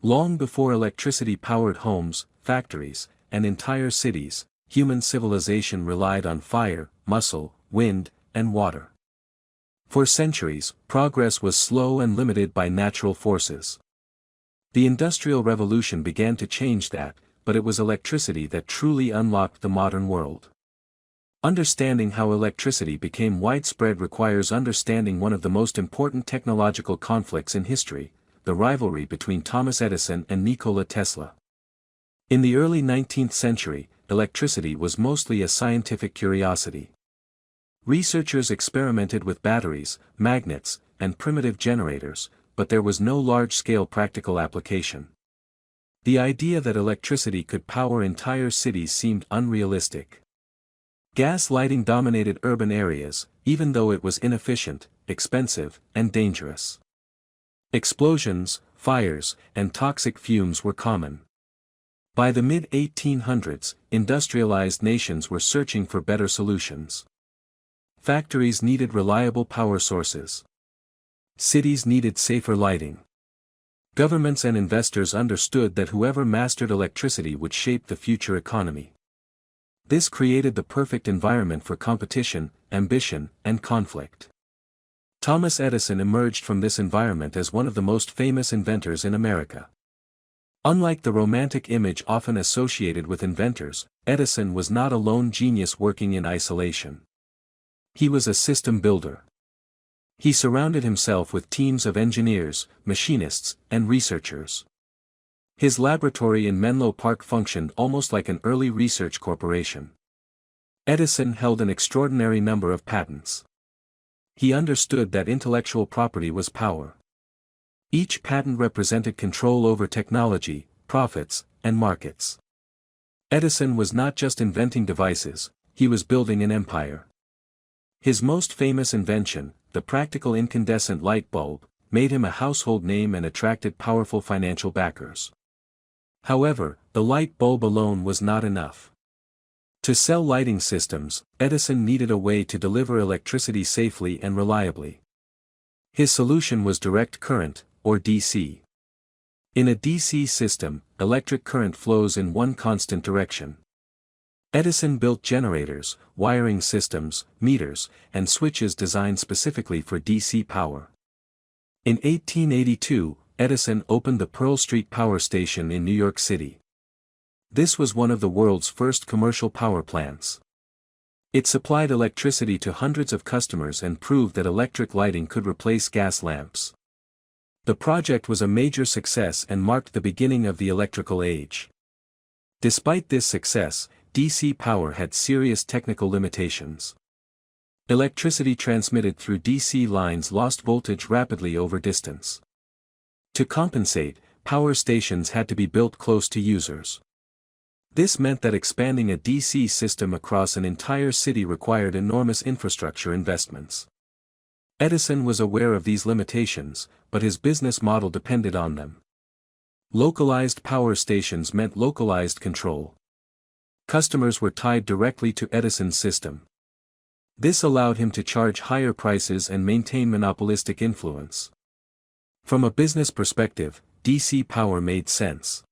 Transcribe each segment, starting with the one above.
Long before electricity powered homes, factories, and entire cities, human civilization relied on fire, muscle, wind, and water. For centuries, progress was slow and limited by natural forces. The Industrial Revolution began to change that, but it was electricity that truly unlocked the modern world. Understanding how electricity became widespread requires understanding one of the most important technological conflicts in history, the rivalry between Thomas Edison and Nikola Tesla. In the early 19th century, electricity was mostly a scientific curiosity. Researchers experimented with batteries, magnets, and primitive generators, but there was no large-scale practical application. The idea that electricity could power entire cities seemed unrealistic. Gas lighting dominated urban areas, even though it was inefficient, expensive, and dangerous. Explosions, fires, and toxic fumes were common. By the mid-1800s, industrialized nations were searching for better solutions. Factories needed reliable power sources. Cities needed safer lighting. Governments and investors understood that whoever mastered electricity would shape the future economy. This created the perfect environment for competition, ambition, and conflict. Thomas Edison emerged from this environment as one of the most famous inventors in America. Unlike the romantic image often associated with inventors, Edison was not a lone genius working in isolation. He was a system builder. He surrounded himself with teams of engineers, machinists, and researchers. His laboratory in Menlo Park functioned almost like an early research corporation. Edison held an extraordinary number of patents. He understood that intellectual property was power. Each patent represented control over technology, profits, and markets. Edison was not just inventing devices, he was building an empire. His most famous invention, the practical incandescent light bulb, made him a household name and attracted powerful financial backers. However, the light bulb alone was not enough. To sell lighting systems, Edison needed a way to deliver electricity safely and reliably. His solution was direct current, or DC. In a DC system, electric current flows in one constant direction. Edison built generators, wiring systems, meters, and switches designed specifically for DC power. In 1882, Edison opened the Pearl Street Power Station in New York City. This was one of the world's first commercial power plants. It supplied electricity to hundreds of customers and proved that electric lighting could replace gas lamps. The project was a major success and marked the beginning of the electrical age. Despite this success, DC power had serious technical limitations. Electricity transmitted through DC lines lost voltage rapidly over distance. To compensate, power stations had to be built close to users. This meant that expanding a DC system across an entire city required enormous infrastructure investments. Edison was aware of these limitations, but his business model depended on them. Localized power stations meant localized control. Customers were tied directly to Edison's system. This allowed him to charge higher prices and maintain monopolistic influence. From a business perspective, DC power made sense.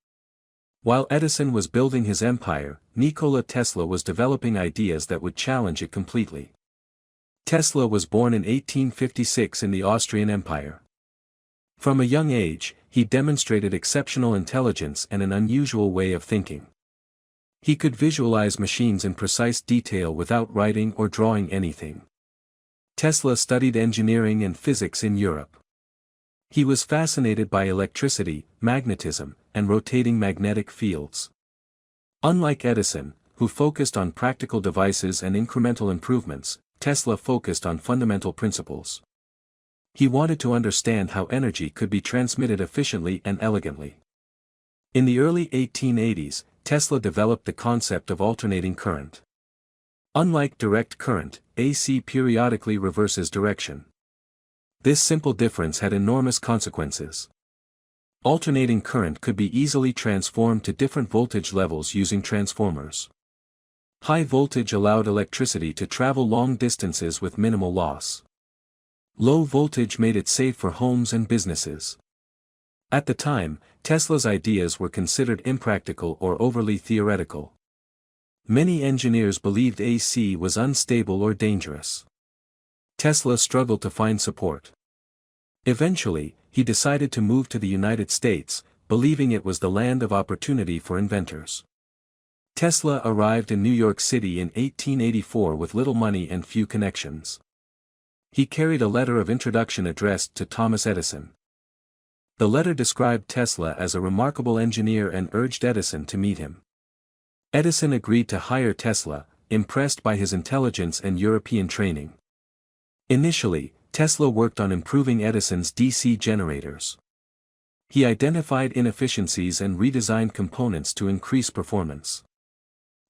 While Edison was building his empire, Nikola Tesla was developing ideas that would challenge it completely. Tesla was born in 1856 in the Austrian Empire. From a young age, he demonstrated exceptional intelligence and an unusual way of thinking. He could visualize machines in precise detail without writing or drawing anything. Tesla studied engineering and physics in Europe. He was fascinated by electricity, magnetism, and rotating magnetic fields. Unlike Edison, who focused on practical devices and incremental improvements, Tesla focused on fundamental principles. He wanted to understand how energy could be transmitted efficiently and elegantly. In the early 1880s, Tesla developed the concept of alternating current. Unlike direct current, AC periodically reverses direction. This simple difference had enormous consequences. Alternating current could be easily transformed to different voltage levels using transformers. High voltage allowed electricity to travel long distances with minimal loss. Low voltage made it safe for homes and businesses. At the time, Tesla's ideas were considered impractical or overly theoretical. Many engineers believed AC was unstable or dangerous. Tesla struggled to find support. Eventually, he decided to move to the United States, believing it was the land of opportunity for inventors. Tesla arrived in New York City in 1884 with little money and few connections. He carried a letter of introduction addressed to Thomas Edison. The letter described Tesla as a remarkable engineer and urged Edison to meet him. Edison agreed to hire Tesla, impressed by his intelligence and European training. Initially, Tesla worked on improving Edison's DC generators. He identified inefficiencies and redesigned components to increase performance.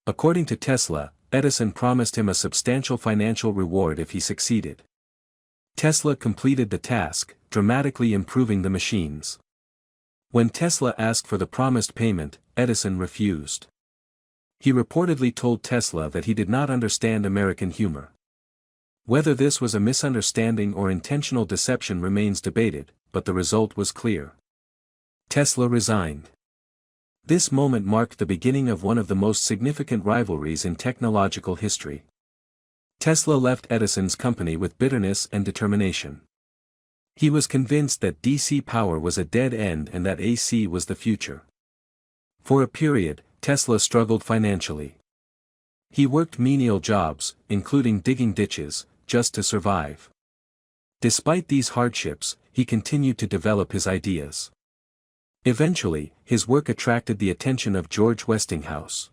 According to Tesla, Edison promised him a substantial financial reward if he succeeded. Tesla completed the task, dramatically improving the machines. When Tesla asked for the promised payment, Edison refused. He reportedly told Tesla that he did not understand American humor. Whether this was a misunderstanding or intentional deception remains debated, but the result was clear. Tesla resigned. This moment marked the beginning of one of the most significant rivalries in technological history. Tesla left Edison's company with bitterness and determination. He was convinced that DC power was a dead end and that AC was the future. For a period, Tesla struggled financially. He worked menial jobs, including digging ditches, just to survive. Despite these hardships, he continued to develop his ideas. Eventually, his work attracted the attention of George Westinghouse.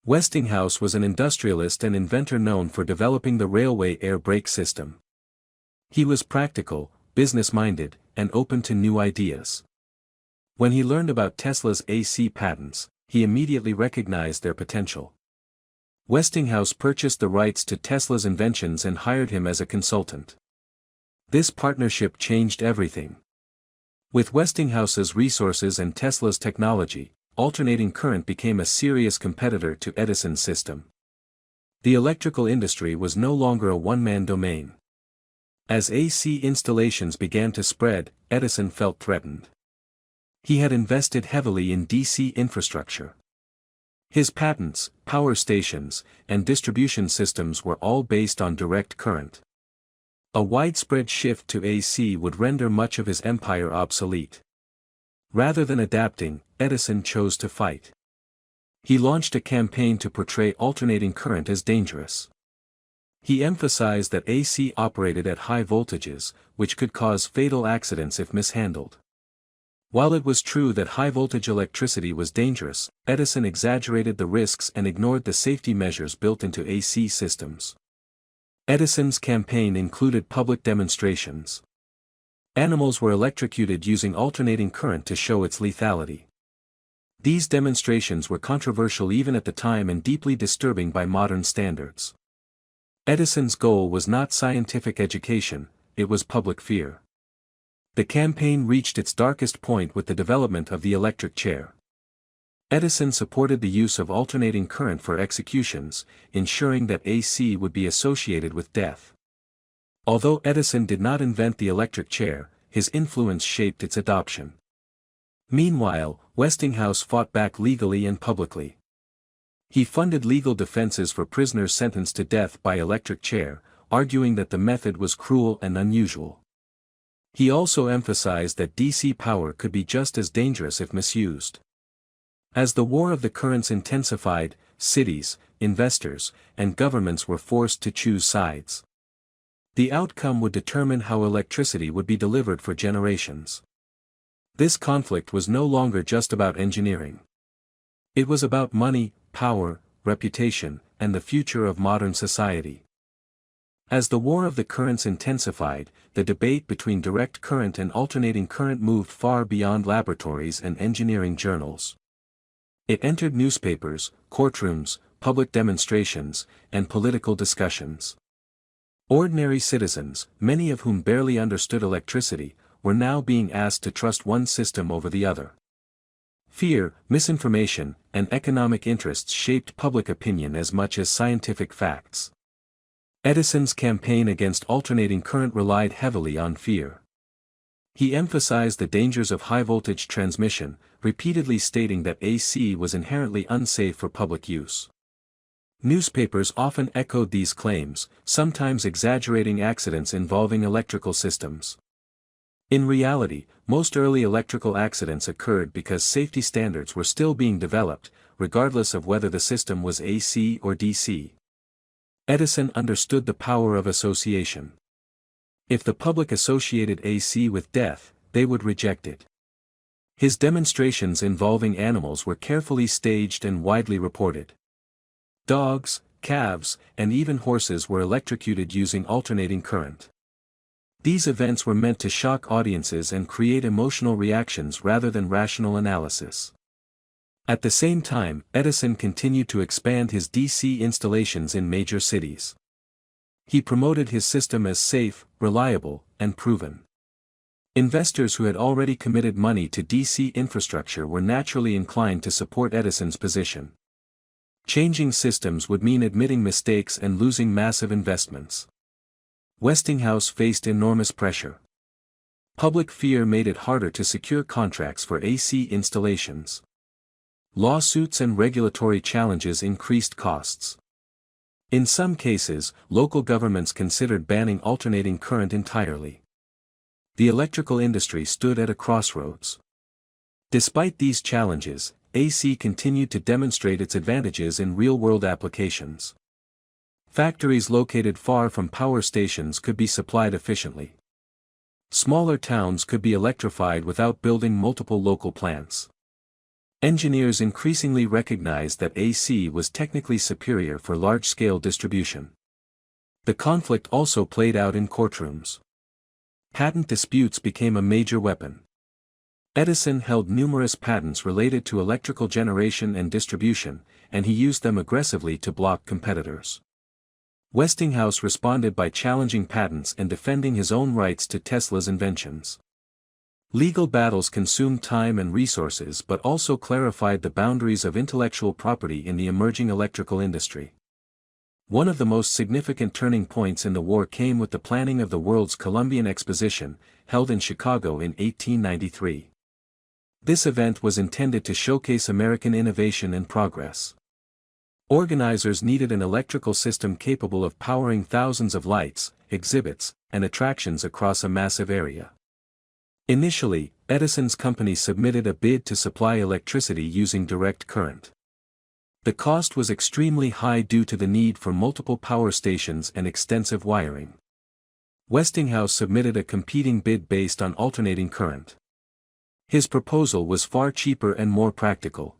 Westinghouse was an industrialist and inventor known for developing the railway air brake system. He was practical, business-minded, and open to new ideas. When he learned about Tesla's AC patents, he immediately recognized their potential. Westinghouse purchased the rights to Tesla's inventions and hired him as a consultant. This partnership changed everything. With Westinghouse's resources and Tesla's technology, alternating current became a serious competitor to Edison's system. The electrical industry was no longer a one-man domain. As AC installations began to spread, Edison felt threatened. He had invested heavily in DC infrastructure. His patents, power stations, and distribution systems were all based on direct current. A widespread shift to AC would render much of his empire obsolete. Rather than adapting, Edison chose to fight. He launched a campaign to portray alternating current as dangerous. He emphasized that AC operated at high voltages, which could cause fatal accidents if mishandled. While it was true that high-voltage electricity was dangerous, Edison exaggerated the risks and ignored the safety measures built into AC systems. Edison's campaign included public demonstrations. Animals were electrocuted using alternating current to show its lethality. These demonstrations were controversial even at the time and deeply disturbing by modern standards. Edison's goal was not scientific education, it was public fear. The campaign reached its darkest point with the development of the electric chair. Edison supported the use of alternating current for executions, ensuring that AC would be associated with death. Although Edison did not invent the electric chair, his influence shaped its adoption. Meanwhile, Westinghouse fought back legally and publicly. He funded legal defenses for prisoners sentenced to death by electric chair, arguing that the method was cruel and unusual. He also emphasized that DC power could be just as dangerous if misused. As the war of the currents intensified, cities, investors, and governments were forced to choose sides. The outcome would determine how electricity would be delivered for generations. This conflict was no longer just about engineering. It was about money, power, reputation, and the future of modern society. As the war of the currents intensified, the debate between direct current and alternating current moved far beyond laboratories and engineering journals. It entered newspapers, courtrooms, public demonstrations, and political discussions. Ordinary citizens, many of whom barely understood electricity, were now being asked to trust one system over the other. Fear, misinformation, and economic interests shaped public opinion as much as scientific facts. Edison's campaign against alternating current relied heavily on fear. He emphasized the dangers of high-voltage transmission, repeatedly stating that AC was inherently unsafe for public use. Newspapers often echoed these claims, sometimes exaggerating accidents involving electrical systems. In reality, most early electrical accidents occurred because safety standards were still being developed, regardless of whether the system was AC or DC. Edison understood the power of association. If the public associated AC with death, they would reject it. His demonstrations involving animals were carefully staged and widely reported. Dogs, calves, and even horses were electrocuted using alternating current. These events were meant to shock audiences and create emotional reactions rather than rational analysis. At the same time, Edison continued to expand his DC installations in major cities. He promoted his system as safe, reliable, and proven. Investors who had already committed money to DC infrastructure were naturally inclined to support Edison's position. Changing systems would mean admitting mistakes and losing massive investments. Westinghouse faced enormous pressure. Public fear made it harder to secure contracts for AC installations. Lawsuits and regulatory challenges increased costs. In some cases, local governments considered banning alternating current entirely. The electrical industry stood at a crossroads. Despite these challenges, AC continued to demonstrate its advantages in real-world applications. Factories located far from power stations could be supplied efficiently. Smaller towns could be electrified without building multiple local plants. Engineers increasingly recognized that AC was technically superior for large-scale distribution. The conflict also played out in courtrooms. Patent disputes became a major weapon. Edison held numerous patents related to electrical generation and distribution, and he used them aggressively to block competitors. Westinghouse responded by challenging patents and defending his own rights to Tesla's inventions. Legal battles consumed time and resources but also clarified the boundaries of intellectual property in the emerging electrical industry. One of the most significant turning points in the war came with the planning of the World's Columbian Exposition, held in Chicago in 1893. This event was intended to showcase American innovation and progress. Organizers needed an electrical system capable of powering thousands of lights, exhibits, and attractions across a massive area. Initially, Edison's company submitted a bid to supply electricity using direct current. The cost was extremely high due to the need for multiple power stations and extensive wiring. Westinghouse submitted a competing bid based on alternating current. His proposal was far cheaper and more practical.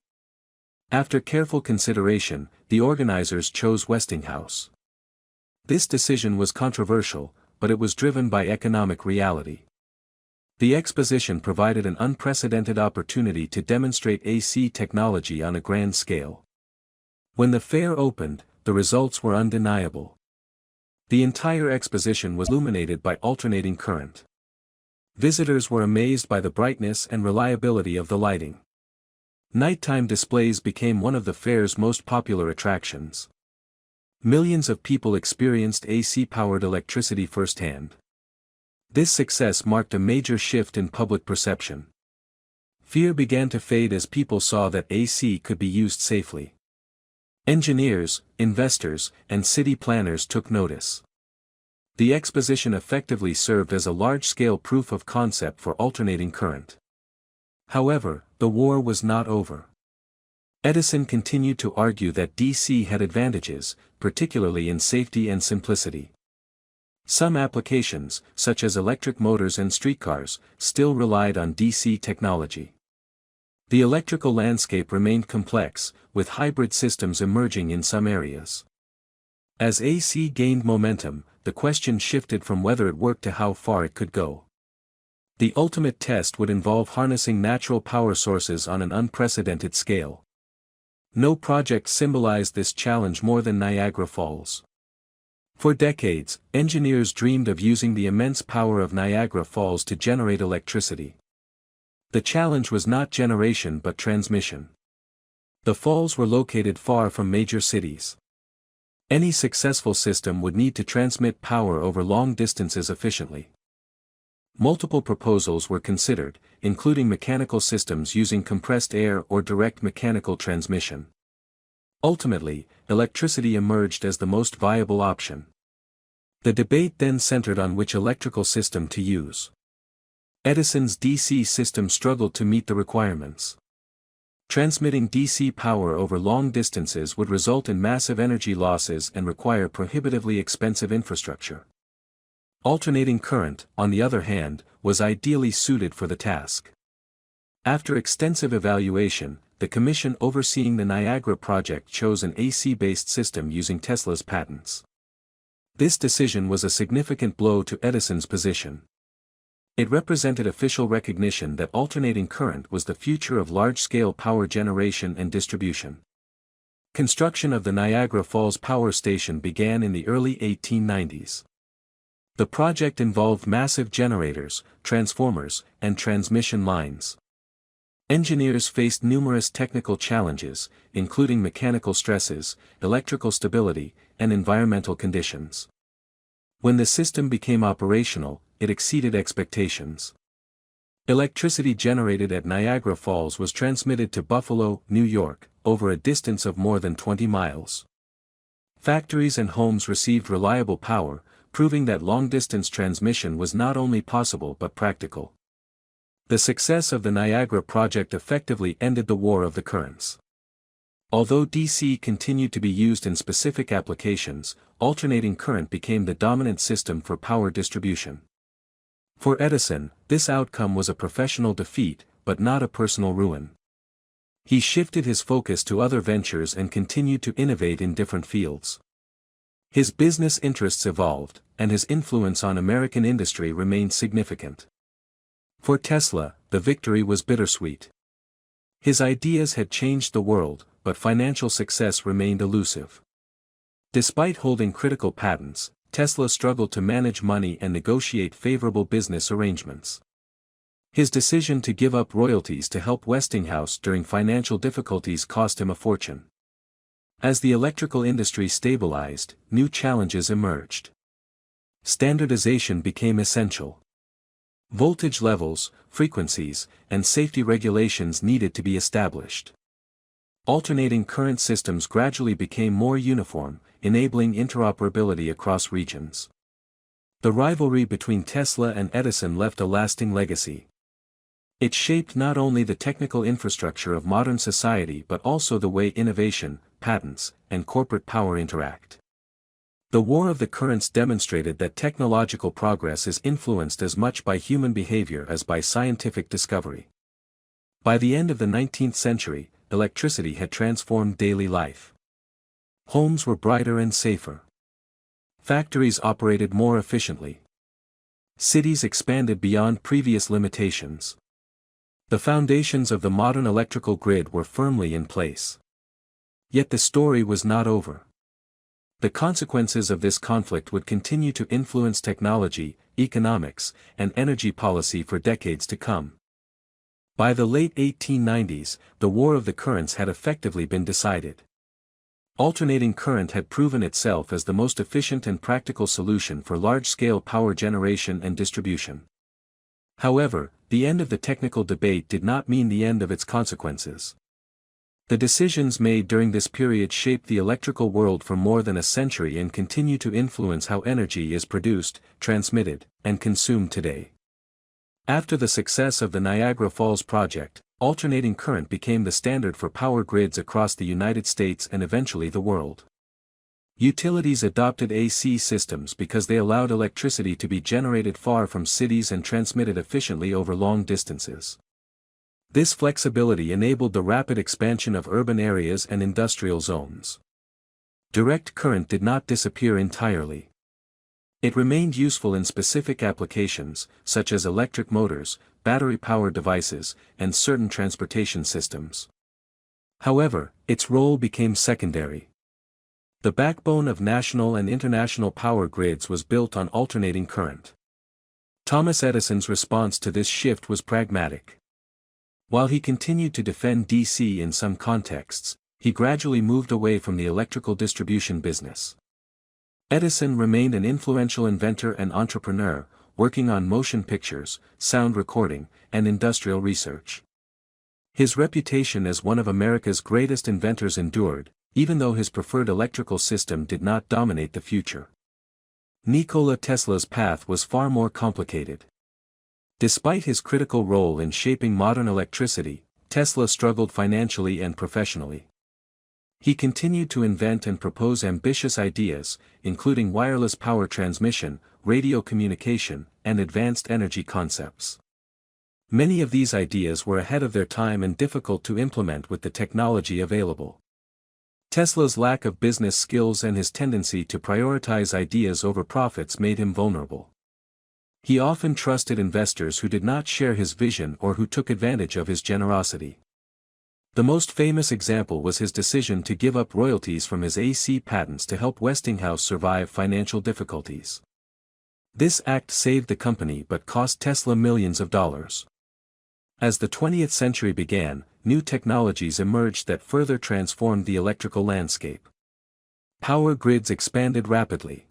After careful consideration, the organizers chose Westinghouse. This decision was controversial, but it was driven by economic reality. The exposition provided an unprecedented opportunity to demonstrate AC technology on a grand scale. When the fair opened, the results were undeniable. The entire exposition was illuminated by alternating current. Visitors were amazed by the brightness and reliability of the lighting. Nighttime displays became one of the fair's most popular attractions. Millions of people experienced AC-powered electricity firsthand. This success marked a major shift in public perception. Fear began to fade as people saw that AC could be used safely. Engineers, investors, and city planners took notice. The exposition effectively served as a large-scale proof of concept for alternating current. However, the war was not over. Edison continued to argue that DC had advantages, particularly in safety and simplicity. Some applications, such as electric motors and streetcars, still relied on DC technology. The electrical landscape remained complex, with hybrid systems emerging in some areas. As AC gained momentum, the question shifted from whether it worked to how far it could go. The ultimate test would involve harnessing natural power sources on an unprecedented scale. No project symbolized this challenge more than Niagara Falls. For decades, engineers dreamed of using the immense power of Niagara Falls to generate electricity. The challenge was not generation but transmission. The falls were located far from major cities. Any successful system would need to transmit power over long distances efficiently. Multiple proposals were considered, including mechanical systems using compressed air or direct mechanical transmission. Ultimately, electricity emerged as the most viable option. The debate then centered on which electrical system to use. Edison's DC system struggled to meet the requirements. Transmitting DC power over long distances would result in massive energy losses and require prohibitively expensive infrastructure. Alternating current, on the other hand, was ideally suited for the task. After extensive evaluation, the commission overseeing the Niagara project chose an AC-based system using Tesla's patents. This decision was a significant blow to Edison's position. It represented official recognition that alternating current was the future of large-scale power generation and distribution. Construction of the Niagara Falls Power Station began in the early 1890s. The project involved massive generators, transformers, and transmission lines. Engineers faced numerous technical challenges, including mechanical stresses, electrical stability, and environmental conditions. When the system became operational, it exceeded expectations. Electricity generated at Niagara Falls was transmitted to Buffalo, New York, over a distance of more than 20 miles. Factories and homes received reliable power, proving that long-distance transmission was not only possible but practical. The success of the Niagara project effectively ended the war of the currents. Although DC continued to be used in specific applications, alternating current became the dominant system for power distribution. For Edison, this outcome was a professional defeat, but not a personal ruin. He shifted his focus to other ventures and continued to innovate in different fields. His business interests evolved, and his influence on American industry remained significant. For Tesla, the victory was bittersweet. His ideas had changed the world, but financial success remained elusive. Despite holding critical patents, Tesla struggled to manage money and negotiate favorable business arrangements. His decision to give up royalties to help Westinghouse during financial difficulties cost him a fortune. As the electrical industry stabilized, new challenges emerged. Standardization became essential. Voltage levels, frequencies, and safety regulations needed to be established. Alternating current systems gradually became more uniform, enabling interoperability across regions. The rivalry between Tesla and Edison left a lasting legacy. It shaped not only the technical infrastructure of modern society but also the way innovation, patents, and corporate power interact. The War of the Currents demonstrated that technological progress is influenced as much by human behavior as by scientific discovery. By the end of the 19th century, electricity had transformed daily life. Homes were brighter and safer. Factories operated more efficiently. Cities expanded beyond previous limitations. The foundations of the modern electrical grid were firmly in place. Yet the story was not over. The consequences of this conflict would continue to influence technology, economics, and energy policy for decades to come. By the late 1890s, the War of the Currents had effectively been decided. Alternating current had proven itself as the most efficient and practical solution for large-scale power generation and distribution. However, the end of the technical debate did not mean the end of its consequences. The decisions made during this period shaped the electrical world for more than a century and continue to influence how energy is produced, transmitted, and consumed today. After the success of the Niagara Falls project, alternating current became the standard for power grids across the United States and eventually the world. Utilities adopted AC systems because they allowed electricity to be generated far from cities and transmitted efficiently over long distances. This flexibility enabled the rapid expansion of urban areas and industrial zones. Direct current did not disappear entirely. It remained useful in specific applications, such as electric motors, battery-powered devices, and certain transportation systems. However, its role became secondary. The backbone of national and international power grids was built on alternating current. Thomas Edison's response to this shift was pragmatic. While he continued to defend DC in some contexts, he gradually moved away from the electrical distribution business. Edison remained an influential inventor and entrepreneur, working on motion pictures, sound recording, and industrial research. His reputation as one of America's greatest inventors endured, even though his preferred electrical system did not dominate the future. Nikola Tesla's path was far more complicated. Despite his critical role in shaping modern electricity, Tesla struggled financially and professionally. He continued to invent and propose ambitious ideas, including wireless power transmission, radio communication, and advanced energy concepts. Many of these ideas were ahead of their time and difficult to implement with the technology available. Tesla's lack of business skills and his tendency to prioritize ideas over profits made him vulnerable. He often trusted investors who did not share his vision or who took advantage of his generosity. The most famous example was his decision to give up royalties from his AC patents to help Westinghouse survive financial difficulties. This act saved the company but cost Tesla millions of dollars. As the 20th century began, new technologies emerged that further transformed the electrical landscape. Power grids expanded rapidly.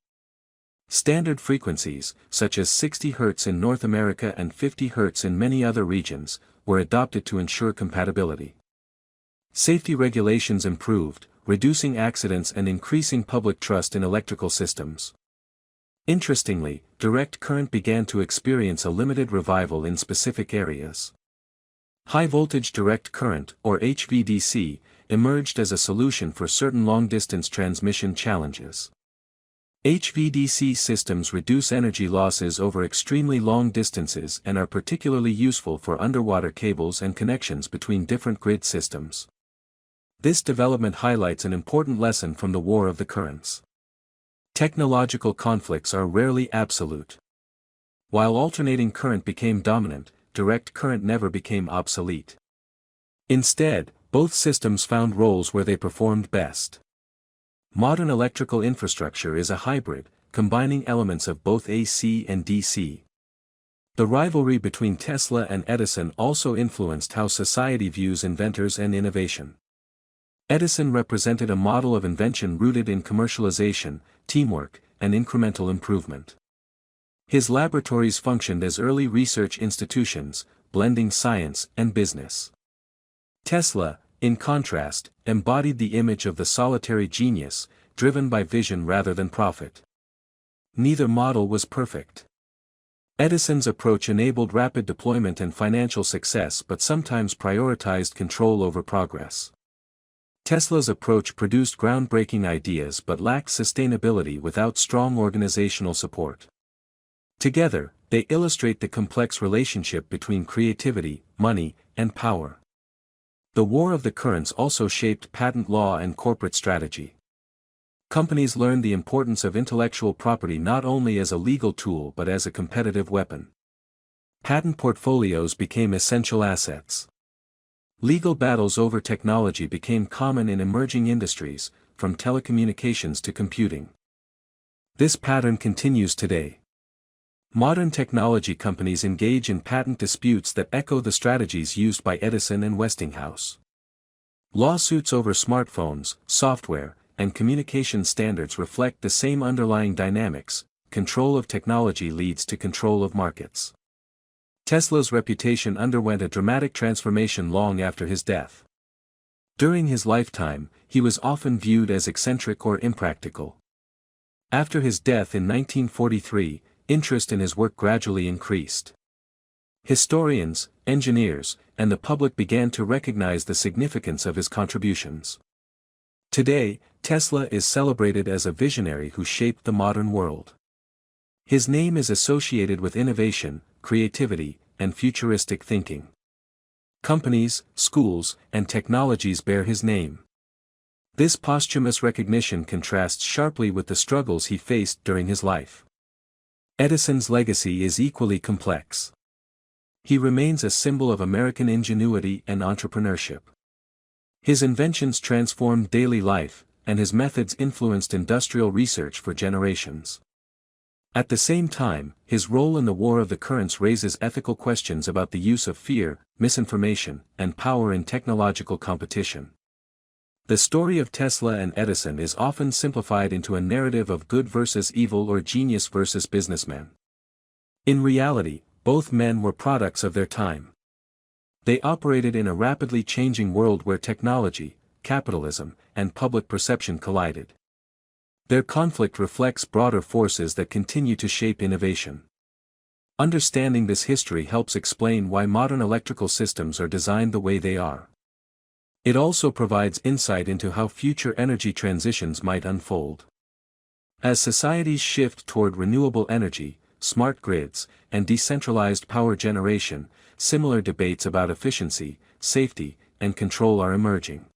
Standard frequencies, such as 60 Hz in North America and 50 Hz in many other regions, were adopted to ensure compatibility. Safety regulations improved, reducing accidents and increasing public trust in electrical systems. Interestingly, direct current began to experience a limited revival in specific areas. High-voltage direct current, or HVDC, emerged as a solution for certain long-distance transmission challenges. HVDC systems reduce energy losses over extremely long distances and are particularly useful for underwater cables and connections between different grid systems. This development highlights an important lesson from the War of the Currents. Technological conflicts are rarely absolute. While alternating current became dominant, direct current never became obsolete. Instead, both systems found roles where they performed best. Modern electrical infrastructure is a hybrid, combining elements of both AC and DC. The rivalry between Tesla and Edison also influenced how society views inventors and innovation. Edison represented a model of invention rooted in commercialization, teamwork, and incremental improvement. His laboratories functioned as early research institutions, blending science and business. Tesla, in contrast, embodied the image of the solitary genius, driven by vision rather than profit. Neither model was perfect. Edison's approach enabled rapid deployment and financial success but sometimes prioritized control over progress. Tesla's approach produced groundbreaking ideas but lacked sustainability without strong organizational support. Together, they illustrate the complex relationship between creativity, money, and power. The War of the Currents also shaped patent law and corporate strategy. Companies learned the importance of intellectual property not only as a legal tool but as a competitive weapon. Patent portfolios became essential assets. Legal battles over technology became common in emerging industries, from telecommunications to computing. This pattern continues today. Modern technology companies engage in patent disputes that echo the strategies used by Edison and Westinghouse. Lawsuits over smartphones, software, and communication standards reflect the same underlying dynamics. Control of technology leads to control of markets. Tesla's reputation underwent a dramatic transformation long after his death. During his lifetime, he was often viewed as eccentric or impractical. After his death in 1943, interest in his work gradually increased. Historians, engineers, and the public began to recognize the significance of his contributions. Today, Tesla is celebrated as a visionary who shaped the modern world. His name is associated with innovation, creativity, and futuristic thinking. Companies, schools, and technologies bear his name. This posthumous recognition contrasts sharply with the struggles he faced during his life. Edison's legacy is equally complex. He remains a symbol of American ingenuity and entrepreneurship. His inventions transformed daily life, and his methods influenced industrial research for generations. At the same time, his role in the War of the Currents raises ethical questions about the use of fear, misinformation, and power in technological competition. The story of Tesla and Edison is often simplified into a narrative of good versus evil or genius versus businessman. In reality, both men were products of their time. They operated in a rapidly changing world where technology, capitalism, and public perception collided. Their conflict reflects broader forces that continue to shape innovation. Understanding this history helps explain why modern electrical systems are designed the way they are. It also provides insight into how future energy transitions might unfold. As societies shift toward renewable energy, smart grids, and decentralized power generation, similar debates about efficiency, safety, and control are emerging.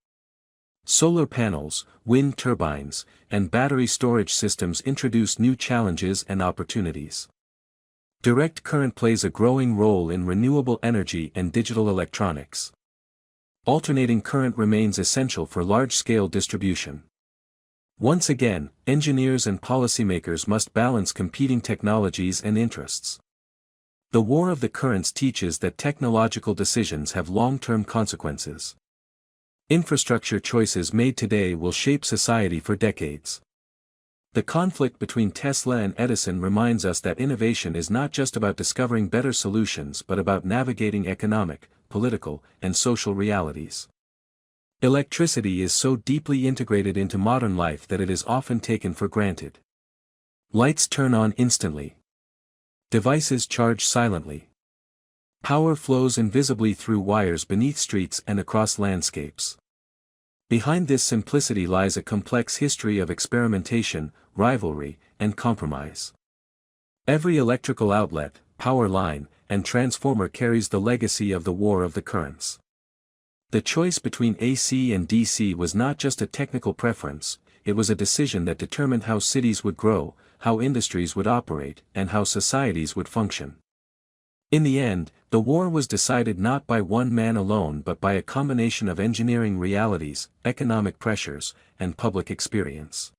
Solar panels, wind turbines, and battery storage systems introduce new challenges and opportunities. Direct current plays a growing role in renewable energy and digital electronics. Alternating current remains essential for large-scale distribution. Once again, engineers and policymakers must balance competing technologies and interests. The war of the currents teaches that technological decisions have long-term consequences. Infrastructure choices made today will shape society for decades. The conflict between Tesla and Edison reminds us that innovation is not just about discovering better solutions but about navigating economic, political, and social realities. Electricity is so deeply integrated into modern life that it is often taken for granted. Lights turn on instantly. Devices charge silently. Power flows invisibly through wires beneath streets and across landscapes. Behind this simplicity lies a complex history of experimentation, rivalry, and compromise. Every electrical outlet, power line, and transformer carries the legacy of the war of the currents. The choice between AC and DC was not just a technical preference, it was a decision that determined how cities would grow, how industries would operate, and how societies would function. In the end, the war was decided not by one man alone but by a combination of engineering realities, economic pressures, and public experience.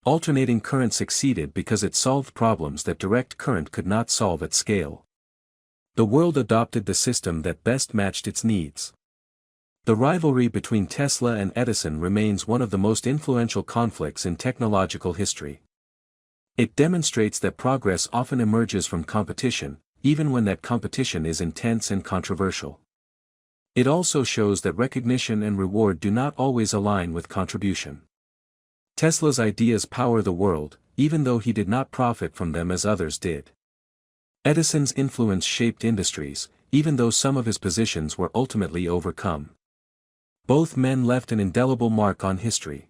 Alternating current succeeded because it solved problems that direct current could not solve at scale. The world adopted the system that best matched its needs. The rivalry between Tesla and Edison remains one of the most influential conflicts in technological history. It demonstrates that progress often emerges from competition, even when that competition is intense and controversial. It also shows that recognition and reward do not always align with contribution. Tesla's ideas power the world, even though he did not profit from them as others did. Edison's influence shaped industries, even though some of his positions were ultimately overcome. Both men left an indelible mark on history.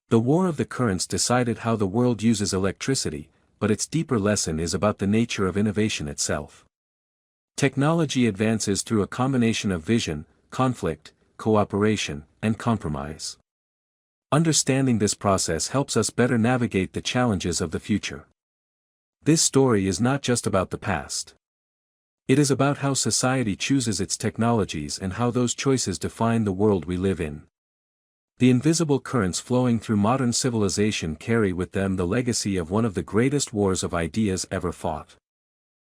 The war of the currents decided how the world uses electricity, but its deeper lesson is about the nature of innovation itself. Technology advances through a combination of vision, conflict, cooperation, and compromise. Understanding this process helps us better navigate the challenges of the future. This story is not just about the past. It is about how society chooses its technologies and how those choices define the world we live in. The invisible currents flowing through modern civilization carry with them the legacy of one of the greatest wars of ideas ever fought.